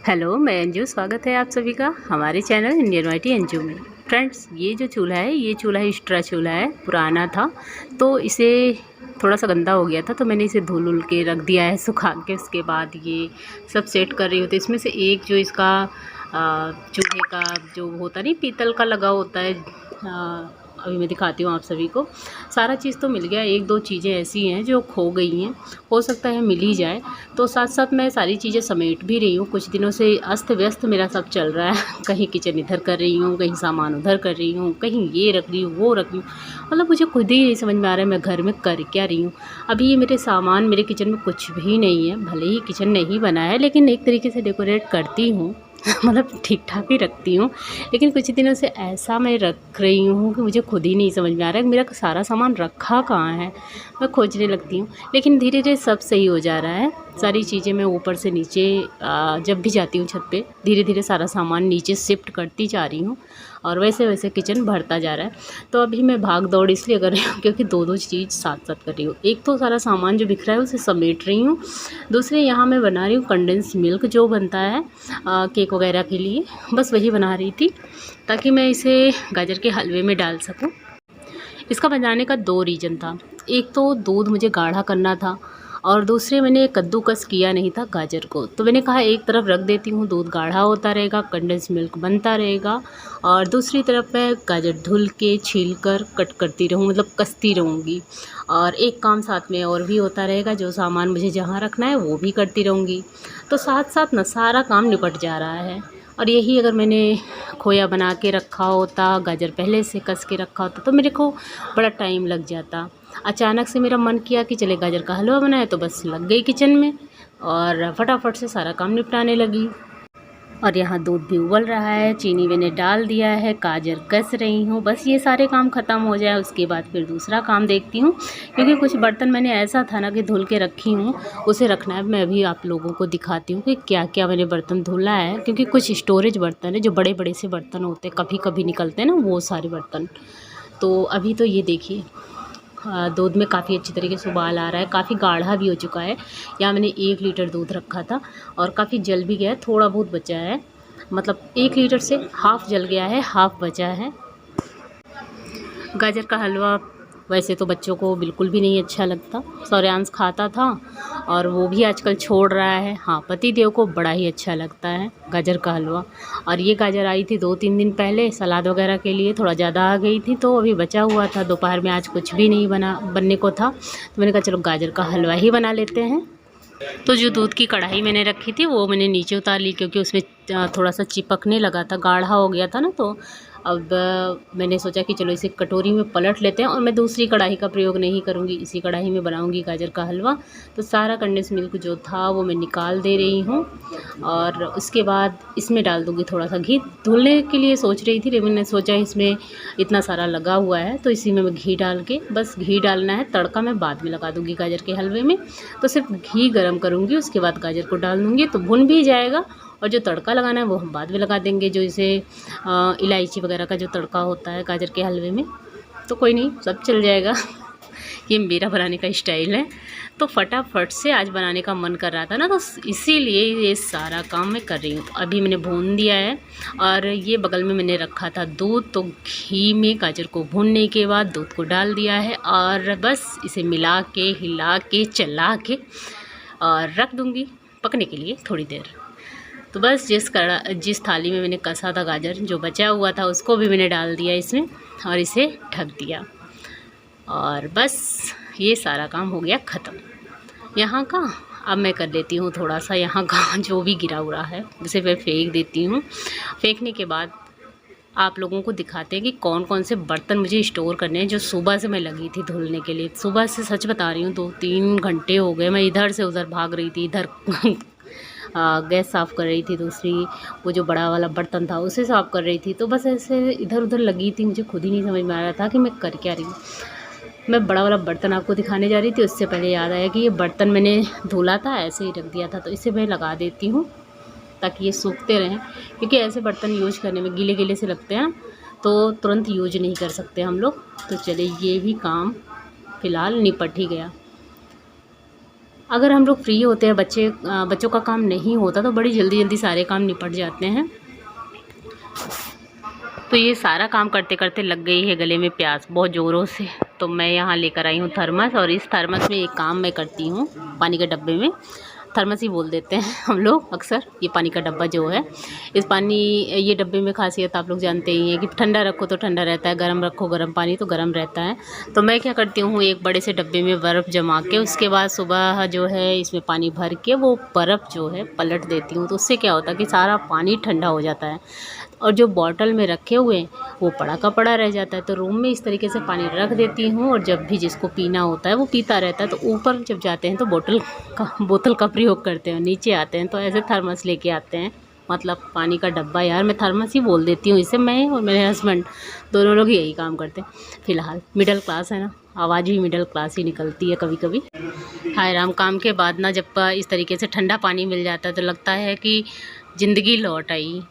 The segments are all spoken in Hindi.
हेलो, मैं अंजू। स्वागत है आप सभी का हमारे चैनल इंडियन वाइटी अंजू में। फ्रेंड्स, ये जो चूल्हा है, ये चूल्हा स्ट्रा चूल्हा है, पुराना था तो इसे थोड़ा सा गंदा हो गया था तो मैंने इसे धुल उल के रख दिया है सुखा के। उसके बाद ये सब सेट कर रही हूँ। तो इसमें से एक जो इसका चूल्हे का जो होता नहीं, पीतल का लगा होता है, अभी मैं दिखाती हूँ आप सभी को। सारा चीज़ तो मिल गया, एक दो चीज़ें ऐसी हैं जो खो गई हैं, हो सकता है मिल ही जाए। तो साथ साथ मैं सारी चीज़ें समेट भी रही हूँ। कुछ दिनों से अस्त व्यस्त मेरा सब चल रहा है। कहीं किचन इधर कर रही हूँ, कहीं सामान उधर कर रही हूँ, कहीं ये रख रही हूँ, वो रख रही हूँ। मतलब मुझे खुद ही नहीं समझ में आ रहा है मैं घर में कर क्या रही हूँ। अभी ये मेरे सामान मेरे किचन में कुछ भी नहीं है। भले ही किचन नहीं बना है, लेकिन एक तरीके से डेकोरेट करती हूँ। मतलब ठीक ठाक ही रखती हूँ। लेकिन कुछ दिनों से ऐसा मैं रख रही हूँ कि मुझे खुद ही नहीं समझ में आ रहा है मेरा सारा सामान रखा कहाँ है। मैं खोजने लगती हूँ, लेकिन धीरे धीरे सब सही हो जा रहा है। सारी चीज़ें मैं ऊपर से नीचे जब भी जाती हूँ छत पे, धीरे धीरे सारा सामान नीचे शिफ्ट करती जा रही हूँ और वैसे वैसे किचन बढ़ता जा रहा है। तो अभी मैं भाग दौड़ इसलिए कर रही हूँ क्योंकि दो दो चीज़ साथ साथ कर रही हूँ। एक तो सारा सामान जो बिखरा है उसे समेट रही हूँ। दूसरे यहाँ मैं बना रही हूँ कंडेंस मिल्क, जो बनता है केक वगैरह के लिए, बस वही बना रही थी ताकि मैं इसे गाजर के हलवे में डाल सकूँ। इसका बनाने का दो रीज़न था। एक तो दूध मुझे गाढ़ा करना था और दूसरे मैंने कद्दूकस किया नहीं था गाजर को। तो मैंने कहा एक तरफ रख देती हूँ, दूध गाढ़ा होता रहेगा, कंडेंस मिल्क बनता रहेगा, और दूसरी तरफ मैं गाजर धुल के छील कर कट करती रहूँ, मतलब कसती रहूँगी। और एक काम साथ में और भी होता रहेगा, जो सामान मुझे जहाँ रखना है वो भी करती रहूँगी। तो साथ साथ ना सारा काम निपट जा रहा है। और यही अगर मैंने खोया बना के रखा होता, गाजर पहले से कस के रखा होता, तो मेरे को बड़ा टाइम लग जाता। अचानक से मेरा मन किया कि चले गाजर का हलवा बनाए, तो बस लग गई किचन में और फटाफट से सारा काम निपटाने लगी। और यहाँ दूध भी उबल रहा है, चीनी मैंने डाल दिया है, गाजर कस रही हूँ। बस ये सारे काम ख़त्म हो जाए उसके बाद फिर दूसरा काम देखती हूँ, क्योंकि कुछ बर्तन मैंने ऐसा था ना कि धुल के रखी हूँ, उसे रखना है। मैं अभी आप लोगों को दिखाती हूँ कि क्या क्या मैंने बर्तन धुला है, क्योंकि कुछ स्टोरेज बर्तन है जो बड़े बड़े से बर्तन होते हैं, कभी कभी निकलते हैं ना वो सारे बर्तन। तो अभी तो ये देखिए, दूध में काफ़ी अच्छी तरीके से उबाल आ रहा है, काफ़ी गाढ़ा भी हो चुका है। यहाँ मैंने 1 लीटर दूध रखा था और काफ़ी जल भी गया है, थोड़ा बहुत बचा है, मतलब 1 लीटर से हाफ़ जल गया है, हाफ़ बचा है। गाजर का हलवा वैसे तो बच्चों को बिल्कुल भी नहीं अच्छा लगता। सौर्यांश खाता था और वो भी आजकल छोड़ रहा है। हाँ, पति देव को बड़ा ही अच्छा लगता है गाजर का हलवा। और ये गाजर आई थी 2-3 दिन पहले सलाद वगैरह के लिए, थोड़ा ज़्यादा आ गई थी तो अभी बचा हुआ था। दोपहर में आज कुछ भी नहीं बनने को था, तो मैंने कहा चलो गाजर का हलवा ही बना लेते हैं। तो जो दूध की कढ़ाई मैंने रखी थी वो मैंने नीचे उतार ली, क्योंकि उसमें थोड़ा सा चिपकने लगा था, गाढ़ा हो गया था ना। तो अब मैंने सोचा कि चलो इसे कटोरी में पलट लेते हैं और मैं दूसरी कढ़ाई का प्रयोग नहीं करूँगी, इसी कढ़ाई में बनाऊँगी गाजर का हलवा। तो सारा कंडेंस मिल्क जो था वो मैं निकाल दे रही हूँ और उसके बाद इसमें डाल दूँगी थोड़ा सा घी। धुलने के लिए सोच रही थी, लेकिन मैंने सोचा इसमें इतना सारा लगा हुआ है तो इसी में मैं घी डाल के, बस घी डालना है, तड़का मैं बाद में लगा दूँगी गाजर के हलवे में। तो सिर्फ घी गरम करूँगी, उसके बाद गाजर को डाल दूँगी तो भुन भी जाएगा, और जो तड़का लगाना है वो हम बाद में लगा देंगे, जो इसे इलायची वगैरह का जो तड़का होता है गाजर के हलवे में। तो कोई नहीं, सब चल जाएगा। ये मेरा बनाने का स्टाइल है। तो फटाफट से आज बनाने का मन कर रहा था ना, तो इसीलिए ये सारा काम मैं कर रही हूँ। तो अभी मैंने भून दिया है और ये बगल में मैंने रखा था दूध, तो घी में गाजर को भूनने के बाद दूध को डाल दिया है और बस इसे मिला के हिला के चला के और रख दूँगी पकने के लिए थोड़ी देर। तो बस जिस थाली में मैंने कसा था गाजर, जो बचा हुआ था उसको भी मैंने डाल दिया इसमें और इसे ढक दिया और बस ये सारा काम हो गया ख़त्म यहाँ का। अब मैं कर लेती हूँ थोड़ा सा यहाँ का जो भी गिरा हुआ है उसे मैं फेंक देती हूँ। फेंकने के बाद आप लोगों को दिखाते हैं कि कौन कौन से बर्तन मुझे स्टोर करने हैं, जो सुबह से मैं लगी थी धुलने के लिए। सुबह से सच बता रही हूँ 2-3 घंटे हो गए, मैं इधर से उधर भाग रही थी। इधर गैस साफ़ कर रही थी, दूसरी वो जो बड़ा वाला बर्तन था उसे साफ़ कर रही थी। तो बस ऐसे इधर उधर लगी थी, मुझे खुद ही नहीं समझ में आ रहा था कि मैं कर क्या रही हूँ। मैं बड़ा वाला बर्तन आपको दिखाने जा रही थी, उससे पहले याद आया कि ये बर्तन मैंने धुला था, ऐसे ही रख दिया था, तो इसे मैं लगा देती हूँ ताकि ये सूखते रहें, क्योंकि ऐसे बर्तन यूज करने में गीले गीले से लगते हैं तो तुरंत यूज नहीं कर सकते हम लोग। तो चलिए ये भी काम फ़िलहाल निपट ही गया। अगर हम लोग फ्री होते हैं, बच्चों का काम नहीं होता, तो बड़ी जल्दी जल्दी सारे काम निपट जाते हैं। तो ये सारा काम करते करते लग गई है गले में प्यास बहुत ज़ोरों से। तो मैं यहाँ लेकर आई हूँ थर्मस, और इस थर्मस में एक काम मैं करती हूँ, पानी के डब्बे में, थर्मस ही बोल देते हैं हम लोग अक्सर, ये पानी का डब्बा जो है, ये डब्बे में खासियत आप लोग जानते ही हैं कि ठंडा रखो तो ठंडा रहता है, गर्म रखो गर्म पानी तो गर्म रहता है। तो मैं क्या करती हूँ, एक बड़े से डब्बे में बर्फ़ जमा के, उसके बाद सुबह जो है इसमें पानी भर के वो बर्फ़ जो है पलट देती हूँ। तो उससे क्या होता है कि सारा पानी ठंडा हो जाता है, और जो बॉटल में रखे हुए हैं वो पड़ा का पड़ा रह जाता है। तो रूम में इस तरीके से पानी रख देती हूँ, और जब भी जिसको पीना होता है वो पीता रहता है। तो ऊपर जब जाते हैं तो बोतल का प्रयोग करते हैं, नीचे आते हैं तो ऐसे थर्मस लेके आते हैं, मतलब पानी का डब्बा। यार मैं थर्मस ही बोल देती हूँ इसे, मैं और मेरे हस्बैंड दोनों लोग यही काम करते हैं। फ़िलहाल मिडिल क्लास है ना, आवाज़ भी मिडिल क्लास ही निकलती है कभी कभी। हाय राम, काम के बाद ना जब इस तरीके से ठंडा पानी मिल जाता है तो लगता है कि ज़िंदगी लौट आई।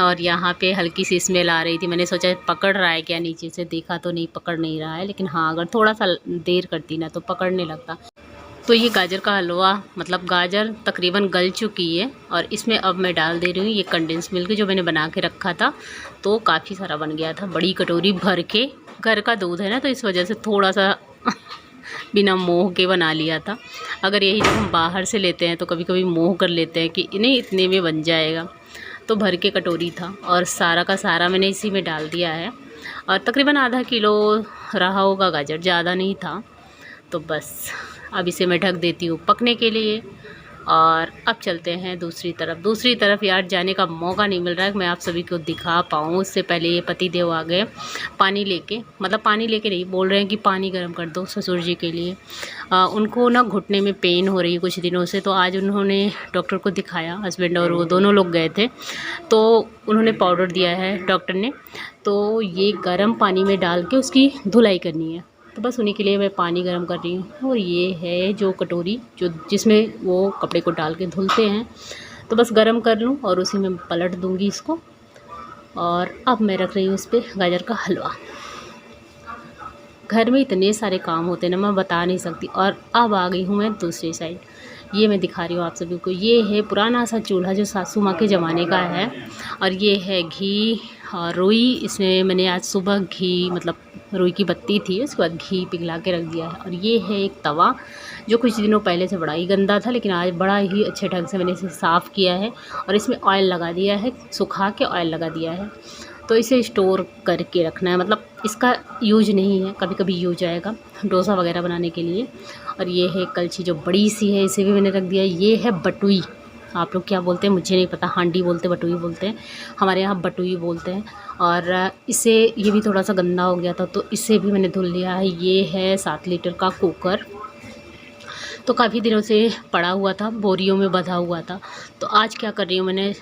और यहाँ पे हल्की सी स्मेल आ रही थी, मैंने सोचा पकड़ रहा है क्या, नीचे से देखा तो नहीं, पकड़ नहीं रहा है, लेकिन हाँ अगर थोड़ा सा देर करती ना तो पकड़ने लगता। तो ये गाजर का हलवा, मतलब गाजर तकरीबन गल चुकी है, और इसमें अब मैं डाल दे रही हूँ ये कंडेंस मिल्क जो मैंने बना के रखा था। तो काफ़ी सारा बन गया था, बड़ी कटोरी भर के। घर का दूध है ना, तो इस वजह से थोड़ा सा बिना मोह के बना लिया था। अगर यही जब हम बाहर से लेते हैं तो कभी कभी मोह कर लेते हैं कि नहीं इतने में बन जाएगा। तो भर के कटोरी था, और सारा का सारा मैंने इसी में डाल दिया है, और तकरीबन आधा किलो रहा होगा गाजर, ज़्यादा नहीं था। तो बस अब इसे मैं ढक देती हूँ पकने के लिए, और अब चलते हैं दूसरी तरफ। यार जाने का मौका नहीं मिल रहा है कि मैं आप सभी को दिखा पाऊँ। उससे पहले ये पतिदेव आ गए पानी लेके, मतलब पानी लेके नहीं, बोल रहे हैं कि पानी गर्म कर दो ससुर जी के लिए। उनको ना घुटने में पेन हो रही है कुछ दिनों से, तो आज उन्होंने डॉक्टर को दिखाया, हस्बैंड और वो दोनों लोग गए थे। तो उन्होंने पाउडर दिया है डॉक्टर ने, तो ये गर्म पानी में डाल के उसकी धुलाई करनी है। तो बस उन्हीं के लिए मैं पानी गर्म कर रही हूँ। और ये है जो कटोरी जिसमें वो कपड़े को डाल के धुलते हैं। तो बस गर्म कर लूँ और उसी में पलट दूँगी इसको। और अब मैं रख रही हूँ इस पर गाजर का हलवा। घर में इतने सारे काम होते हैं ना, मैं बता नहीं सकती। और अब आ गई हूँ मैं दूसरी साइड, ये मैं दिखा रही हूँ आप सभी को। ये है पुराना सा चूल्हा जो सासू माँ के ज़माने का है, और ये है घी और रुई। इसमें मैंने आज सुबह घी, मतलब रुई की बत्ती थी, उसके बाद घी पिघला के रख दिया है। और ये है एक तवा जो कुछ दिनों पहले से बड़ा ही गंदा था, लेकिन आज बड़ा ही अच्छे ढंग से मैंने इसे साफ़ किया है, और इसमें ऑयल लगा दिया है, सुखा के ऑयल लगा दिया है। तो इसे स्टोर करके रखना है, मतलब इसका यूज नहीं है, कभी कभी यूज आएगा डोसा वगैरह बनाने के लिए। और ये है कलछी जो बड़ी सी है, इसे भी मैंने रख दिया। ये है बटुई, आप लोग क्या बोलते हैं मुझे नहीं पता, हांडी बोलते बटुई बोलते हैं, हमारे यहाँ बटुई बोलते हैं। और इसे, ये भी थोड़ा सा गंदा हो गया था तो इसे भी मैंने धुल लिया है। ये है 7 लीटर का कुकर, तो काफ़ी दिनों से पड़ा हुआ था, बोरियों में बंधा हुआ था। तो आज क्या कर रही हूँ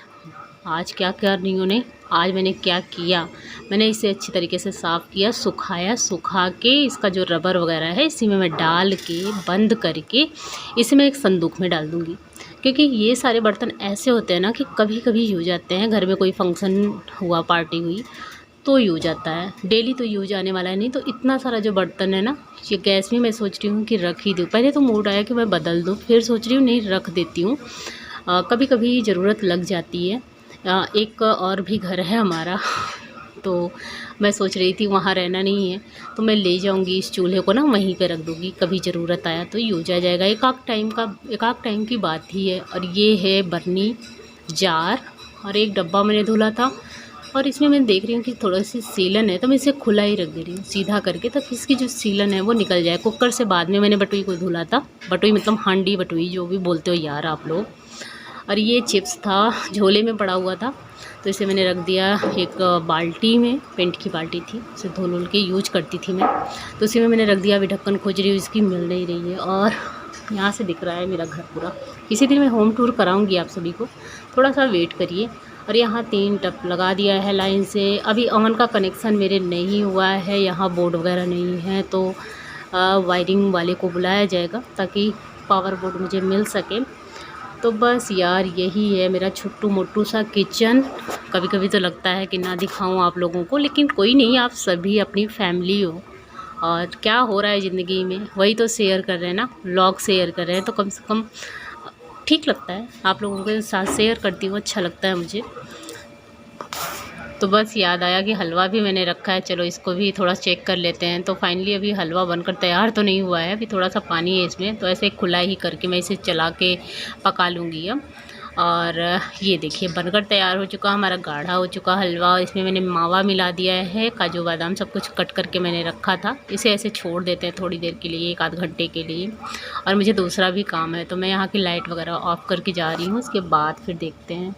आज मैंने क्या किया, मैंने इसे अच्छी तरीके से साफ़ किया, सुखाया, सुखा के इसका जो रबर वगैरह है इसी में मैं डाल के बंद करके इसे मैं एक संदूक में डाल दूँगी। क्योंकि ये सारे बर्तन ऐसे होते हैं ना कि कभी कभी यूज आते हैं, घर में कोई फंक्शन हुआ, पार्टी हुई तो यूज आता है, डेली तो यूज आने वाला है नहीं। तो इतना सारा जो बर्तन है ना, ये गैस में मैं सोच रही हूँ कि रख ही दूँ। पहले तो मूड आया कि मैं बदल दूँ, फिर सोच रही हूँ नहीं रख देती हूँ, कभी कभी ज़रूरत लग जाती है। एक और भी घर है हमारा, तो मैं सोच रही थी वहाँ रहना नहीं है तो मैं ले जाऊँगी इस चूल्हे को ना, वहीं पे रख दूँगी, कभी ज़रूरत आया तो यूज आ जाएगा। एक आध टाइम की बात ही है। और ये है बर्नी जार, और एक डब्बा मैंने धुला था, और इसमें मैं देख रही हूँ कि थोड़ा सी सीलन है, तो मैं इसे खुला ही रख दे रही हूँ सीधा करके, तब इसकी जो सीलन है वो निकल जाए। कुकर से बाद में मैंने बटुई को धुला था, बटुई मतलब हांडी बटुई जो भी बोलते हो यार आप लोग। और ये चिप्स था, झोले में पड़ा हुआ था, तो इसे मैंने रख दिया एक बाल्टी में, पेंट की बाल्टी थी, उसे धुल के यूज करती थी मैं, तो उसी में मैंने रख दिया। अभी ढक्कन खोज रही हूँ, इसकी मिल नहीं रही है। और यहाँ से दिख रहा है मेरा घर पूरा। किसी दिन मैं होम टूर कराऊंगी आप सभी को, थोड़ा सा वेट करिए। और यहाँ 3 टप लगा दिया है लाइन से। अभी ओवन का कनेक्शन मेरे नहीं हुआ है, यहाँ बोर्ड वगैरह नहीं है, तो वायरिंग वाले को बुलाया जाएगा ताकि पावर बोर्ड मुझे मिल सके। तो बस यार यही है मेरा छोटू मोटू सा किचन। कभी कभी तो लगता है कि ना दिखाऊं आप लोगों को, लेकिन कोई नहीं, आप सभी अपनी फैमिली हो और क्या हो रहा है ज़िंदगी में वही तो शेयर कर रहे हैं ना, व्लॉग शेयर कर रहे हैं, तो कम से कम ठीक लगता है, आप लोगों के साथ शेयर करती हूँ, अच्छा लगता है मुझे। तो बस याद आया कि हलवा भी मैंने रखा है, चलो इसको भी थोड़ा चेक कर लेते हैं। तो फाइनली अभी हलवा बनकर तैयार तो नहीं हुआ है, अभी थोड़ा सा पानी है इसमें, तो ऐसे खुला ही करके मैं इसे चला के पका लूँगी अब। और ये देखिए बनकर तैयार हो चुका, हमारा गाढ़ा हो चुका हलवा। इसमें मैंने मावा मिला दिया है, काजू बादाम सब कुछ कट करके मैंने रखा था। इसे ऐसे छोड़ देते हैं थोड़ी देर के लिए, 1 आध घंटे के लिए। और मुझे दूसरा भी काम है, तो मैं यहाँ की लाइट वगैरह ऑफ़ करके जा रही हूँ, उसके बाद फिर देखते हैं।